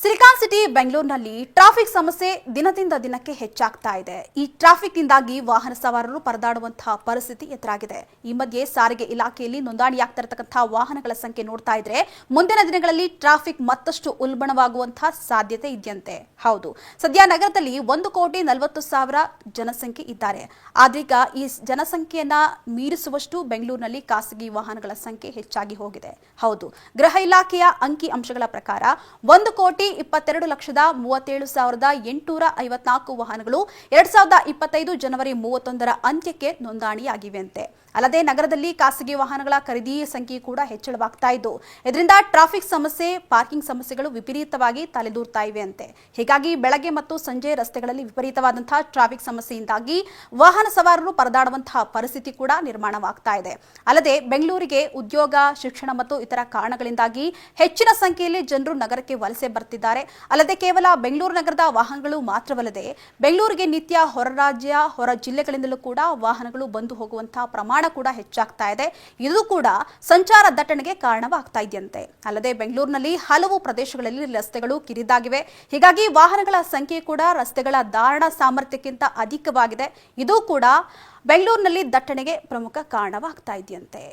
Silicon city ಬೆಂಗಳೂರಿನಲ್ಲಿ traffic ಸಮಸ್ಯೆ ದಿನದಿಂದ ದಿನಕ್ಕೆ ಹೆಚ್ಚಾಗ್ತಾ ಇದೆ. ಈ ಟ್ರಾಫಿಕ್ನಿಂದಾಗಿ ವಾಹನ ಸವಾರರು ಪರದಾಡುವಂತಹ ಪರಿಸ್ಥಿತಿ ಎದುರಾಗಿದೆ. ಈ ಮಧ್ಯೆ ಸಾರಿಗೆ ಇಲಾಖೆಯಲ್ಲಿ ನೋಂದಣಿಯಾಗ್ತಿರತಕ್ಕಂತಹ ವಾಹನಗಳ ಸಂಖ್ಯೆ ನೋಡ್ತಾ ಇದ್ರೆ ಮುಂದಿನ ದಿನಗಳಲ್ಲಿ ಟ್ರಾಫಿಕ್ ಮತ್ತಷ್ಟು ಉಲ್ಬಣವಾಗುವಂತಹ ಸಾಧ್ಯತೆ ಇದೆಯಂತೆ. ಹೌದು, ಸದ್ಯ ನಗರದಲ್ಲಿ 1,40,00,000 ಜನಸಂಖ್ಯೆ ಇದ್ದಾರೆ. ಆದ್ರೀಗ ಈ ಜನಸಂಖ್ಯೆಯನ್ನ ಮೀರಿಸುವಷ್ಟು ಬೆಂಗಳೂರಿನಲ್ಲಿ ಖಾಸಗಿ ವಾಹನಗಳ ಸಂಖ್ಯೆ ಹೆಚ್ಚಾಗಿ ಹೋಗಿದೆ. ಹೌದು, ಗೃಹ ಇಲಾಖೆಯ ಅಂಕಿ ಅಂಶಗಳ ಪ್ರಕಾರ 1,37,37,854 ವಾಹನಗಳು 2025 ಜನವರಿ 31 ಅಂತ್ಯಕ್ಕೆ ನೋಂದಣಿಯಾಗಿವೆಯಂತೆ. ಅಲ್ಲದೆ ನಗರದಲ್ಲಿ ಖಾಸಗಿ ವಾಹನಗಳ ಖರೀದಿ ಸಂಖ್ಯೆ ಕೂಡ ಹೆಚ್ಚಳವಾಗ್ತಾ ಇದ್ದು ಇದರಿಂದ ಟ್ರಾಫಿಕ್ ಸಮಸ್ಯೆ, ಪಾರ್ಕಿಂಗ್ ಸಮಸ್ಯೆಗಳು ವಿಪರೀತವಾಗಿ ತಲೆದೂರ್ತಾ ಇವೆ ಅಂತೆ. ಹೀಗಾಗಿ ಬೆಳಗ್ಗೆ ಮತ್ತು ಸಂಜೆ ರಸ್ತೆಗಳಲ್ಲಿ ವಿಪರೀತವಾದಂತಹ ಟ್ರಾಫಿಕ್ ಸಮಸ್ಯೆಯಿಂದಾಗಿ ವಾಹನ ಸವಾರರು ಪರದಾಡುವಂತಹ ಪರಿಸ್ಥಿತಿ ಕೂಡ ನಿರ್ಮಾಣವಾಗ್ತಾ ಇದೆ. ಅಲ್ಲದೆ ಬೆಂಗಳೂರಿಗೆ ಉದ್ಯೋಗ, ಶಿಕ್ಷಣ ಮತ್ತು ಇತರ ಕಾರಣಗಳಿಂದಾಗಿ ಹೆಚ್ಚಿನ ಸಂಖ್ಯೆಯಲ್ಲಿ ಜನರು ನಗರಕ್ಕೆ ವಲಸೆ ಬರ್ತಿದ್ದಾರೆ. ಅಲ್ಲದೆ ಕೇವಲ ಬೆಂಗಳೂರು ನಗರದ ವಾಹನಗಳು ಮಾತ್ರವಲ್ಲದೆ ಬೆಂಗಳೂರಿಗೆ ನಿತ್ಯ ಹೊರ ರಾಜ್ಯ, ಹೊರ ಜಿಲ್ಲೆಗಳಿಂದಲೂ ಕೂಡ ವಾಹನಗಳು ಬಂದು ಹೋಗುವಂತಹ ಪ್ರಮಾಣ ಕೂಡ ಹೆಚ್ಚಾಗ್ತಾ ಇದೆ. ಇದು ಕೂಡ ಸಂಚಾರ ದಟ್ಟಣೆಗೆ ಕಾರಣವಾಗ್ತಾ ಇದೆಯಂತೆ. ಅಲ್ಲದೆ ಬೆಂಗಳೂರಿನಲ್ಲಿ ಹಲವು ಪ್ರದೇಶಗಳಲ್ಲಿ ರಸ್ತೆಗಳು ಕಿರಿದಾಗಿವೆ. ಹೀಗಾಗಿ ವಾಹನಗಳ ಸಂಖ್ಯೆ ಕೂಡ ರಸ್ತೆಗಳ ಧಾರಣ ಸಾಮರ್ಥ್ಯಕ್ಕಿಂತ ಅಧಿಕವಾಗಿದೆ. ಇದು ಕೂಡ ಬೆಂಗಳೂರಿನಲ್ಲಿ ದಟ್ಟಣೆಗೆ ಪ್ರಮುಖ ಕಾರಣವಾಗ್ತಾ ಇದೆಯಂತೆ.